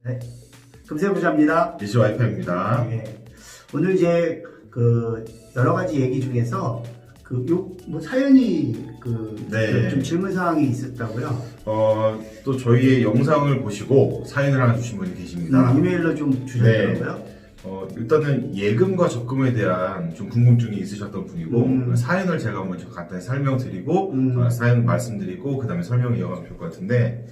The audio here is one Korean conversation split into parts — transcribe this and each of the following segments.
네, 금세부자입니다. DC 와이파이입니다. 네, 오늘 이제 그 여러 가지 얘기 중에서 뭐 사연이 네. 좀 질문 사항이 있었다고요. 또 저희의 영상을 보시고 사연을 하나 주신 분이 계십니다. 이메일로 좀 주셨더라고요. 일단은 예금과 적금에 대한 좀 궁금증이 있으셨던 분이고 사연을 제가 먼저 간단히 설명드리고 사연 말씀드리고 그 다음에 설명을 이어가면 좋을 것 같은데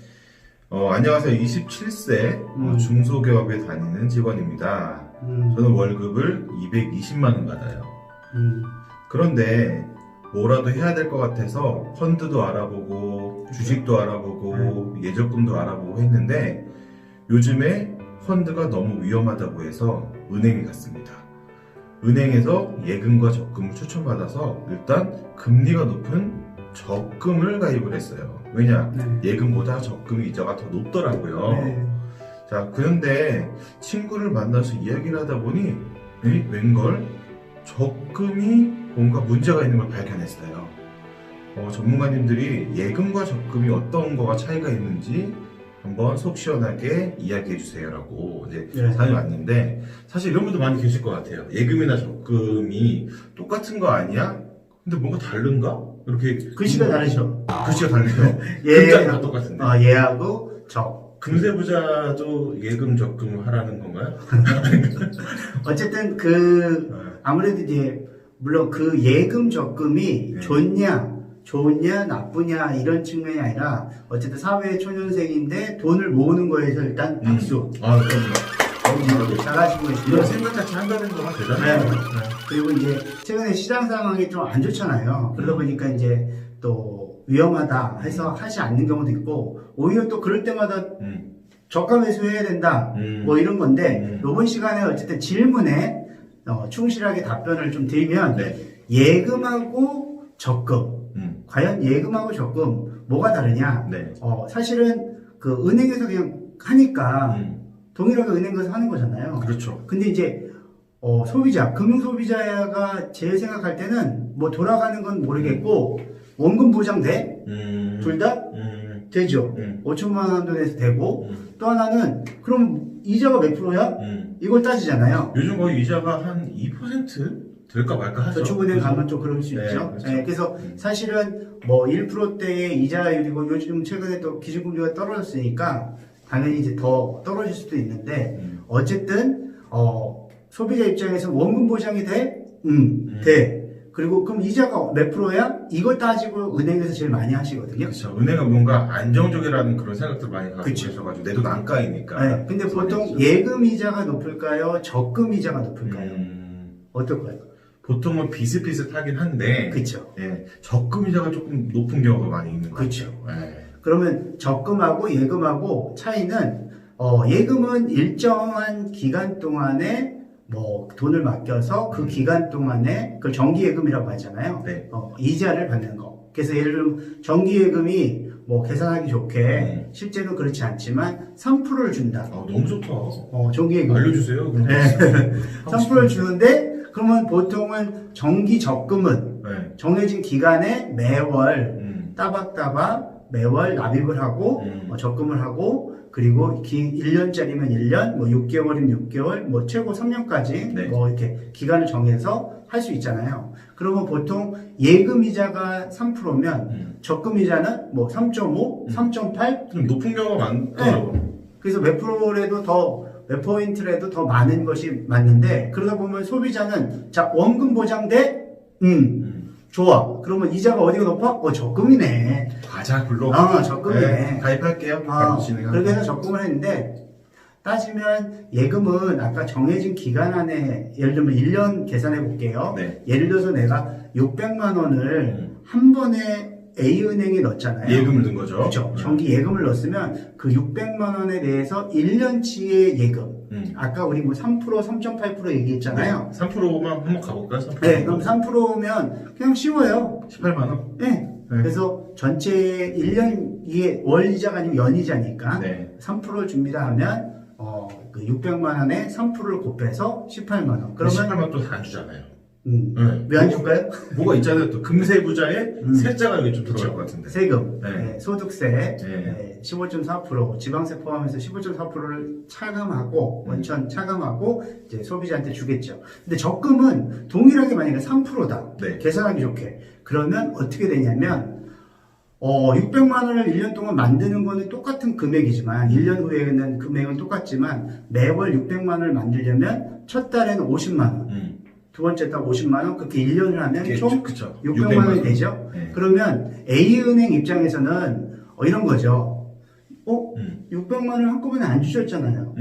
안녕하세요. 27세 중소기업에 다니는 직원입니다. 저는 월급을 220만 원 받아요. 그런데 뭐라도 해야 될 것 같아서 펀드도 알아보고 주식도 알아보고 예적금도 알아보고 했는데 요즘에 펀드가 너무 위험하다고 해서 은행에 갔습니다. 은행에서 예금과 적금을 추천받아서 일단 금리가 높은 적금을 가입을 했어요. 왜냐? 예금보다 적금의 이자가 더 높더라고요. 자, 그런데 친구를 만나서 이야기를 하다 보니 웬걸 적금이 뭔가 문제가 있는 걸 발견했어요. 전문가님들이 예금과 적금이 어떤 거가 차이가 있는지 한번 속 시원하게 이야기해 주세요라고 이제 사연이 왔는데 사실 이런 분도 많이 계실 것 같아요. 예금이나 적금이 똑같은 거 아니야? 근데 뭔가 다른가? 이렇게 글씨가 다르죠. 글씨가 다르네요. 예, 글자는 다 똑같은데. 예하고 적. 금세부자도 예금 적금 하라는 건가요? 어쨌든 아무래도 이제 물론 예금 적금이 좋냐 나쁘냐 이런 측면이 아니라 어쨌든 사회 초년생인데 돈을 모으는 거에서 일단 박수. 그럼요. 잘하시고 계시고 이런 생각 자체 한다는 거가 대단해요. 그리고 이제 최근에 시장 상황이 좀 안 좋잖아요. 그러다 보니까 이제 또 위험하다 해서 하지 않는 경우도 있고 오히려 또 그럴 때마다 저가 매수해야 된다 뭐 이런 건데 이번 시간에 어쨌든 질문에 충실하게 답변을 좀 드리면 예금하고 적금 과연 예금하고 적금 뭐가 다르냐? 사실은 은행에서 그냥 하니까 동일하게 은행 가서 하는 거잖아요. 그렇죠. 근데 이제 금융 소비자가 제 생각할 때는 뭐 돌아가는 건 모르겠고 원금 보장 돼? 둘 다? 되죠. 5천만 원도 내서 되고 또 하나는 그럼 이자가 몇 프로야? 이걸 따지잖아요. 요즘 거의 이자가 한 2% 될까 말까 하죠. 저축은행 가면 좀 그럴 수 있죠. 그렇죠. 그래서 사실은 뭐 1%대의 이자율이고 요즘 최근에 또 기준금리가 떨어졌으니까 당연히 이제 더 떨어질 수도 있는데 어쨌든 소비자 입장에서 원금 보장이 돼? 돼. 그리고 그럼 이자가 몇 프로야? 이걸 따지고 은행에서 제일 많이 하시거든요. 그렇죠. 은행은 뭔가 안정적이라는 그런 생각들 많이 갖고 계셔가지고 내 돈 안 까이니까. 근데 보통 예금 이자가 높을까요? 적금 이자가 높을까요? 어떨까요? 보통은 비슷비슷하긴 한데. 그렇죠. 적금 이자가 조금 높은 경우가 많이 있는 것 그렇죠. 같아요. 그러면 적금하고 예금하고 차이는 예금은 일정한 기간 동안에 뭐 돈을 맡겨서 그 기간 동안에 그걸 정기예금이라고 하잖아요. 이자를 받는 거. 그래서 예를 들면 정기예금이 뭐 계산하기 좋게 실제는 그렇지 않지만 3%를 준다. 너무 좋다. 정기예금 알려주세요. 3%를 주는데 그러면 보통은 정기 적금은 정해진 기간에 매월 따박따박 매월 납입을 하고 적금을 하고 그리고 1년짜리면 1년, 뭐 6개월이면 6개월, 뭐 최고 3년까지 뭐 이렇게 기간을 정해서 할 수 있잖아요. 그러면 보통 예금 이자가 3%면 적금 이자는 뭐 3.5, 3.8 좀 높은 경우가 많더라고요. 그래서 몇 포인트라도 더 많은 것이 맞는데 그러다 보면 소비자는 자 원금 보장돼? 좋아. 그러면 이자가 어디가 높아? 적금이네. 굴러. 적금이네. 가입할게요. 그렇게 해서 적금을 했는데 따지면 예금은 아까 정해진 기간 안에 예를 들면 1년 계산해 볼게요. 예를 들어서 내가 600만 원을 한 번에 A은행에 넣었잖아요. 예금을 넣은 거죠. 그렇죠. 정기 예금을 넣었으면 그 600만 원에 대해서 1년치의 예금. 아까 우리 뭐 3%, 3.8% 얘기했잖아요. 3%만 한번 가볼까요? 3%. 그럼 3%면 그냥 쉬워요. 18만 원? 그래서 전체 1년 이게 월 이자가 아니고 연 이자니까 3%를 줍니다 하면 그 600만 원에 3%를 곱해서 18만 원. 그러면 18만 또 안 주잖아요. 네. 왜 안 줄까요? 뭐가 있잖아요. 또 금세부자에 세자가 여기 좀 들어갈 그쵸. 것 같은데. 세금, 네. 네, 소득세 15.4%, 지방세 포함해서 15.4%를 차감하고 원천 차감하고 이제 소비자한테 주겠죠. 근데 적금은 동일하게 만약에 3%다. 네. 계산하기 좋게. 그러면 어떻게 되냐면 600만 원을 1년 동안 만드는 거는 똑같은 금액이지만 1년 후에는 금액은 똑같지만 매월 600만 원을 만들려면 첫 달에는 50만 원. 두 번째 달 50만 원, 그렇게 1년을 하면 총 그쵸. 600만 원이 되죠. 네. 그러면 A은행 입장에서는 이런 거죠. 600만 원 한꺼번에 안 주셨잖아요.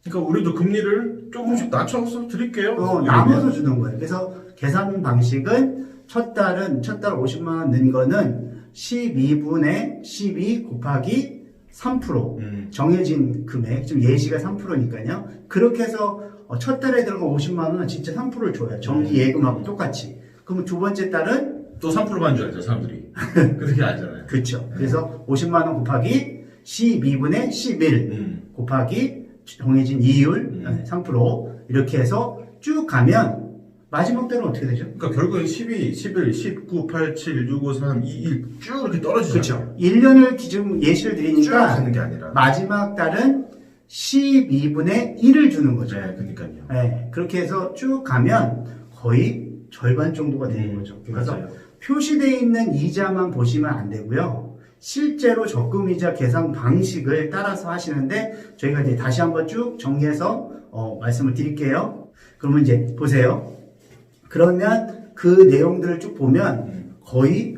그러니까 우리도 금리를 조금씩 낮춰서 드릴게요. 나눠서 주는 거예요. 그래서 계산 방식은 첫 달 50만 원 는 거는 12분의 12 곱하기 3% 정해진 금액, 지금 예시가 3%니까요. 그렇게 해서 첫 달에 들어간 50만 원은 진짜 3%를 줘요. 정기 예금하고 똑같이. 그러면 두 번째 달은 또 3%만 줘야죠, 사람들이. 그렇게 알잖아요. 그렇죠. 그래서 50만 원 곱하기 12분의 11 곱하기 정해진 이율 3% 이렇게 해서 쭉 가면 마지막 달은 어떻게 되죠? 그러니까 결국엔 12, 11, 19, 8, 7, 6, 5, 3, 2, 1 쭉 이렇게 떨어지죠. 그렇죠. 1년을 기준 예시를 쭉 드리니까 가는 게 아니라. 마지막 달은 12분의 1을 주는 거죠. 네, 그러니까요. 네, 그렇게 해서 쭉 가면 거의 절반 정도가 되는 거죠. 그래서 맞아요. 표시되어 있는 이자만 보시면 안 되고요. 실제로 적금이자 계산 방식을 따라서 하시는데 저희가 이제 다시 한번 쭉 정리해서 말씀을 드릴게요. 그러면 이제 보세요. 그러면 그 내용들을 쭉 보면 거의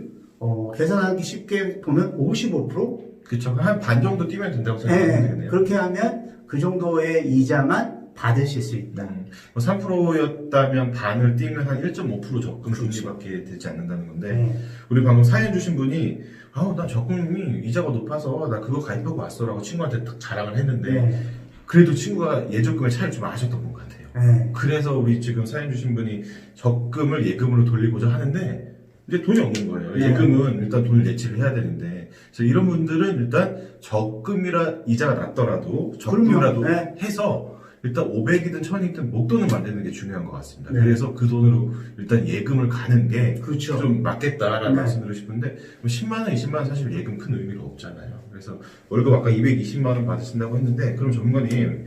계산하기 쉽게 보면 55%? 그쵸. 한 반 정도 뛰면 된다고 네, 생각하면 되겠네요. 그렇게 하면 그 정도의 이자만 받으실 수 있다. 3%였다면 반을 뛰면 한 1.5% 적금 금리밖에 되지 않는다는 건데, 네. 우리 방금 사연 주신 분이, 나 적금이 이자가 높아서 나 그거 가입하고 왔어라고 친구한테 딱 자랑을 했는데, 네. 그래도 친구가 예적금의 차이를 좀 아셨던 것 같아요. 네. 그래서 우리 지금 사연 주신 분이 적금을 예금으로 돌리고자 하는데, 이제 돈이 없는 거예요. 네. 예금은 일단 돈을 내치를 해야 되는데, 그래서 이런 분들은 일단 적금이라 이자가 낮더라도 적금이라도 그럼요. 네. 해서 일단 500이든 1000이든 목돈을 만드는 게 중요한 것 같습니다. 네. 그래서 그 돈으로 일단 예금을 가는 게 좀 그렇죠. 맞겠다라는 네. 말씀드리고 싶은데 10만 원, 20만 원 사실 예금 큰 의미가 없잖아요. 그래서 월급 아까 220만 원 받으신다고 했는데 그럼 전문가님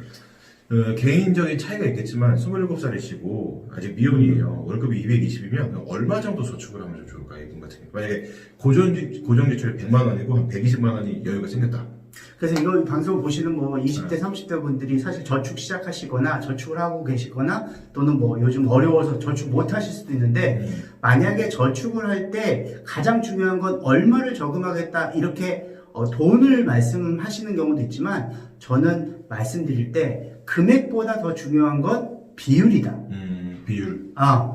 개인적인 차이가 있겠지만 27살이시고 아직 미혼이에요. 월급이 220이면 얼마 정도 저축을 하면 좀 좋을까요? 예금 같은 게. 만약에 고정지출이 100만 원이고 한 120만 원이 여유가 생겼다. 그래서 이거 방송 보시는 20대, 30대 분들이 사실 저축 시작하시거나 저축을 하고 계시거나 또는 요즘 어려워서 저축 못 하실 수도 있는데 만약에 저축을 할 때 가장 중요한 건 얼마를 저금하겠다 이렇게 돈을 말씀하시는 경우도 있지만 저는 말씀드릴 때 금액보다 더 중요한 건 비율이다. 비율.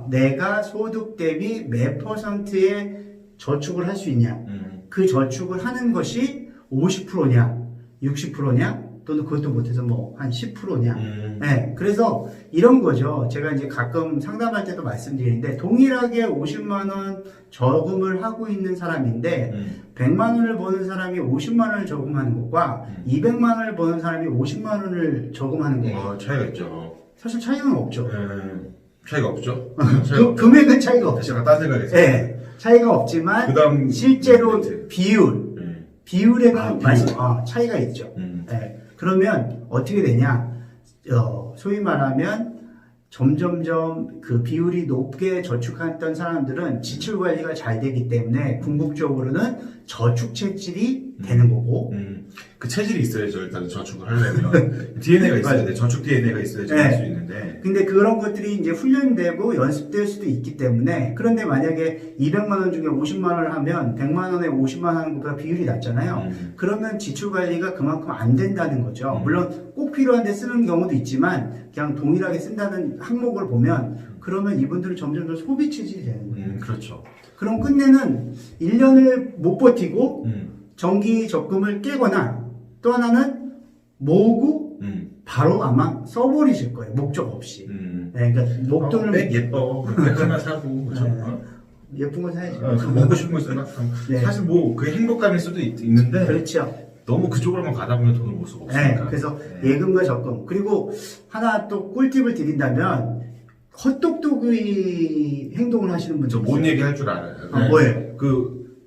내가 소득 대비 몇 %의 저축을 할 수 있냐. 그 저축을 하는 것이 50%냐, 60%냐, 또는 그것도 못해서 한 10%냐. 네, 그래서 이런 거죠. 제가 이제 가끔 상담할 때도 말씀드리는데, 동일하게 50만원 저금을 하고 있는 사람인데, 100만원을 버는 사람이 50만원을 저금하는 것과, 200만원을 버는 사람이 50만원을 저금하는 거. 차이가 있죠. 사실 차이는 없죠. 차이가 없죠. 금액은 차이가 없죠. 제가 딴 생각했어요. 네, 차이가 없지만, 그다음 실제로 비율에는 비율. 차이가 있죠. 네. 그러면 어떻게 되냐? 소위 말하면 점점점 그 비율이 높게 저축했던 사람들은 지출 관리가 잘 되기 때문에 궁극적으로는 저축 체질이 되는 거고. 그 체질이 있어야죠. 일단 저축을 하려면 DNA가 있어야 돼. 저축 DNA가 있어야지 할 수 있는데. 근데 그런 것들이 이제 훈련되고 연습될 수도 있기 때문에 그런데 만약에 200만 원 중에 50만 원을 하면 100만 원에 50만 원 하는 것보다 비율이 낮잖아요. 그러면 지출 관리가 그만큼 안 된다는 거죠. 물론 꼭 필요한데 쓰는 경우도 있지만 그냥 동일하게 쓴다는 항목을 보면 그러면 이분들은 점점 더 소비 체질이 되는 거예요. 그렇죠. 그럼 끝내는 1년을 못 버티고 정기 적금을 깨거나 또 하나는 모으고 바로 아마 써버리실 거예요. 목적 없이. 네, 그러니까 목돈을 백 예뻐. 백 하나 사고. 그렇죠. 예쁜 거 사야지. 먹고 싶은 거 있으면 네. 사실 그 행복감일 수도 있는데 그렇죠. 너무 그쪽으로만 가다 보면 돈을 못 쓰고 네, 없으니까. 그래서 예금과 적금 그리고 하나 또 꿀팁을 드린다면 헛똑똑이 행동을 하시는 분들 저뭔 얘기 할 줄 알아요. 뭐예요?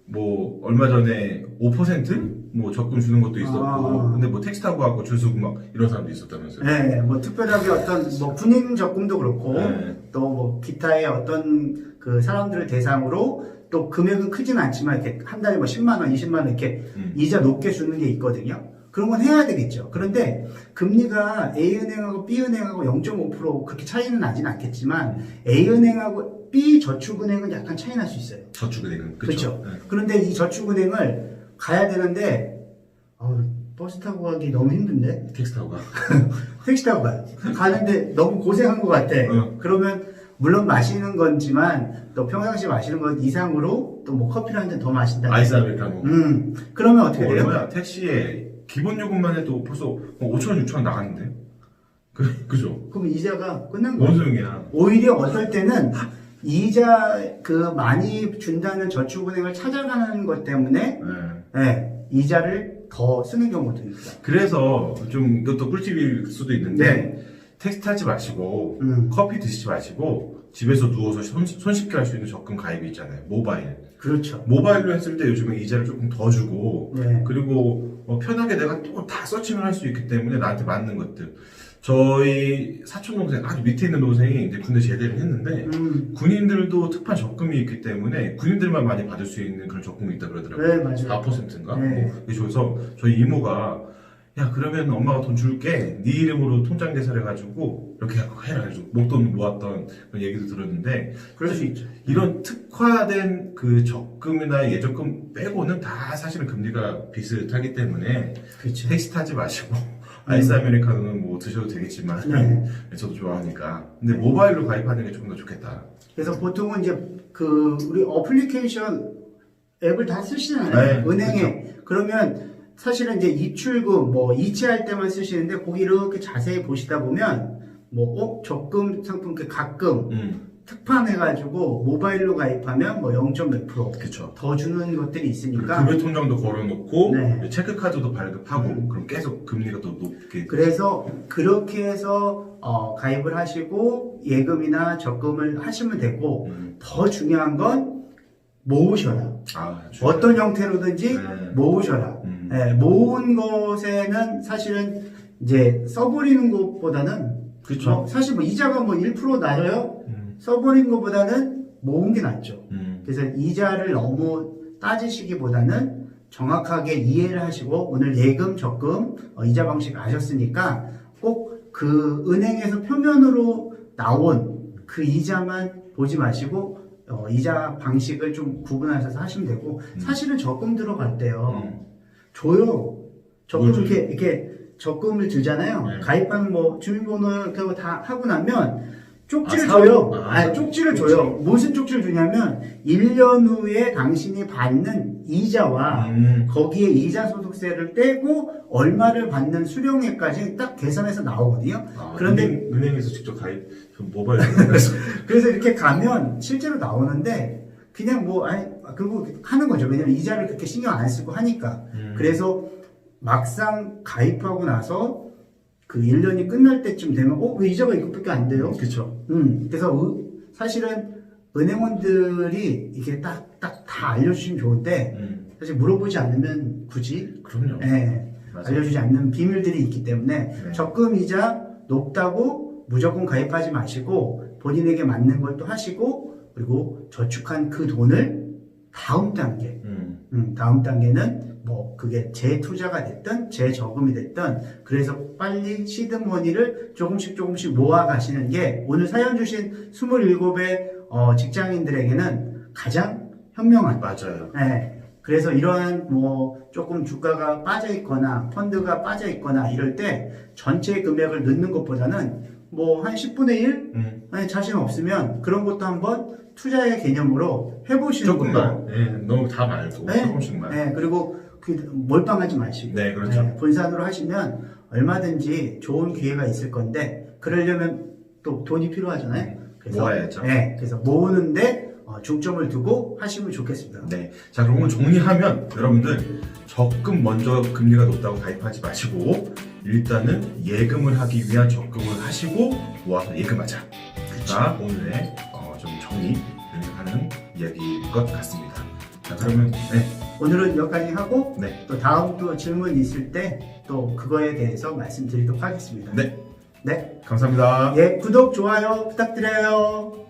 뭐 얼마 전에 5% 뭐 적금 주는 것도 있었고, 근데 뭐 택시 타고 가고 줄 서고 막 이런 사람도 있었다면서요. 네, 뭐 특별하게 어떤 뭐 군인 적금도 그렇고 네. 또 뭐 기타의 어떤 그 사람들을 대상으로 또 금액은 크진 않지만 이렇게 한 달에 뭐 10만 원, 20만 원 이렇게 이자 높게 주는 게 있거든요. 그런 건 해야 되겠죠. 그런데 금리가 A은행하고 B은행하고 0.5% 그렇게 차이는 나진 않겠지만 A은행하고 B저축은행은 약간 차이 날 수 있어요. 저축은행은 그렇죠. 네. 그런데 이 저축은행을 가야 되는데 버스 타고 가기 너무 힘든데 택시 타고 가. 택시 타고 가요. 가는데 너무 고생한 것 같아. 그러면 물론 마시는 거지만 또 평상시 마시는 것 이상으로 또 뭐 커피를 한 잔 더 마신다. 아이스 아메리카노. 그러면 어떻게 돼요? 얼마야? 택시에 기본 요금만 해도 벌써 5,000원, 6,000원 나갔는데. 그죠? 그럼 이자가 끝난 뭔 거예요. 소용이야? 오히려 어떨 때는 이자 그 많이 준다는 저축은행을 찾아가는 것 때문에 이자를 더 쓰는 경우도 있다. 그래서 좀 이것도 꿀팁일 수도 있는데 택시 타지 마시고 커피 드시지 마시고 집에서 누워서 손쉽게 할 수 있는 적금 가입이 있잖아요. 모바일. 그렇죠. 모바일로 했을 때 요즘에 이자를 조금 더 주고 그리고 편하게 내가 또 다 서칭을 할 수 있기 때문에 나한테 맞는 것들. 저희 사촌 동생 아주 밑에 있는 동생이 이제 군대 제대를 했는데 군인들도 특판 적금이 있기 때문에 군인들만 많이 받을 수 있는 그런 적금이 있다 그러더라고요. 네, 맞아요. 4%인가? 네. 그래서 저희 이모가 야 그러면 엄마가 돈 줄게 네 이름으로 통장 개설해가지고 이렇게 해라 해서 목돈 모았던 그런 얘기도 들었는데 그럴 수 있죠. 이런 특화된 그 적금이나 예적금 빼고는 다 사실은 금리가 비슷하기 때문에 그렇죠. 택시 타지 마시고 아이스 아메리카노는 뭐 드셔도 되겠지만 저도 좋아하니까 근데 모바일로 가입하는 게 조금 더 좋겠다. 그래서 보통은 이제 그 우리 어플리케이션 앱을 다 쓰시잖아요. 은행에. 그렇죠. 그러면 사실은 이제 입출금 뭐 이체할 때만 쓰시는데 거기 이렇게 자세히 보시다 보면 뭐 적금 상품 그 가끔 특판해가지고 모바일로 가입하면 뭐 0.몇% 그쵸. 더 주는 것들이 있으니까 금융 통장도 걸어놓고 체크카드도 발급하고 그럼 계속 금리가 더 높게. 그래서 그렇게 해서 가입을 하시고 예금이나 적금을 하시면 되고 더 중요한 건 모으셔라. 어떤 형태로든지 모으셔라. 모은 것에는 사실은 이제 써버리는 것보다는 그렇죠. 사실 뭐 이자가 뭐 1% 낮아요. 써버린 것보다는 모은 게 낫죠. 그래서 이자를 너무 따지시기보다는 정확하게 이해를 하시고 오늘 예금, 적금, 이자 방식 아셨으니까 꼭 그 은행에서 표면으로 나온 그 이자만 보지 마시고 이자 방식을 좀 구분하셔서 하시면 되고 사실은 적금 들어갈 때요. 줘요. 적금 이렇게 적금을 들잖아요. 가입하는 뭐 주민번호 이렇게 하고 다 하고 나면 쪽지를 줘요. 쪽지를 줘요. 무슨 쪽지를 주냐면 1년 후에 당신이 받는 이자와 거기에 이자 소득세를 떼고 얼마를 받는 수령액까지 딱 계산해서 나오거든요. 그런데 은행에서 직접 가입 모바일 그래서 이렇게 가면 실제로 나오는데 그냥 그리고 하는 거죠. 왜냐면 이자를 그렇게 신경 안 쓰고 하니까. 그래서 막상 가입하고 나서 그 1년이 끝날 때쯤 되면 왜 이자가 이것밖에 안 돼요? 그렇죠. 그래서 사실은 은행원들이 이렇게 딱 다 알려주시면 좋은데 사실 물어보지 않으면 굳이 그럼요. 알려주지 않는 비밀들이 있기 때문에 적금 이자 높다고 무조건 가입하지 마시고 본인에게 맞는 걸 또 하시고 그리고 저축한 그 돈을 다음 단계 다음 단계는 뭐 그게 재투자가 됐든 재저금이 됐든 그래서 빨리 시드머니를 조금씩 모아 가시는 게 오늘 사연 주신 27의 직장인들에게는 가장 현명한 맞아요. 그래서 이러한 뭐 조금 주가가 빠져 있거나 펀드가 빠져 있거나 이럴 때 전체 금액을 넣는 것보다는 뭐 한 10분의 1 자신 없으면 그런 것도 한번 투자의 개념으로 해보시는 것도 너무 다 말고 조금씩만. 그리고 몰빵하지 마시고 그렇죠. 분산으로 하시면 얼마든지 좋은 기회가 있을 건데 그러려면 또 돈이 필요하잖아요. 그래서 모아야죠. 그래서 모으는데 중점을 두고 하시면 좋겠습니다. 자, 그럼 오늘 정리하면 여러분들 적금 먼저 금리가 높다고 가입하지 마시고 일단은 예금을 하기 위한 적금을 하시고 모아서 예금하자. 그렇죠. 오늘의 좀 정리를 하는 이야기일 것 같습니다. 자, 그러면 오늘은 여기까지 하고 네. 또 다음 또 질문 있을 때 또 그거에 대해서 말씀드리도록 하겠습니다. 네. 네. 감사합니다. 예, 구독, 좋아요 부탁드려요.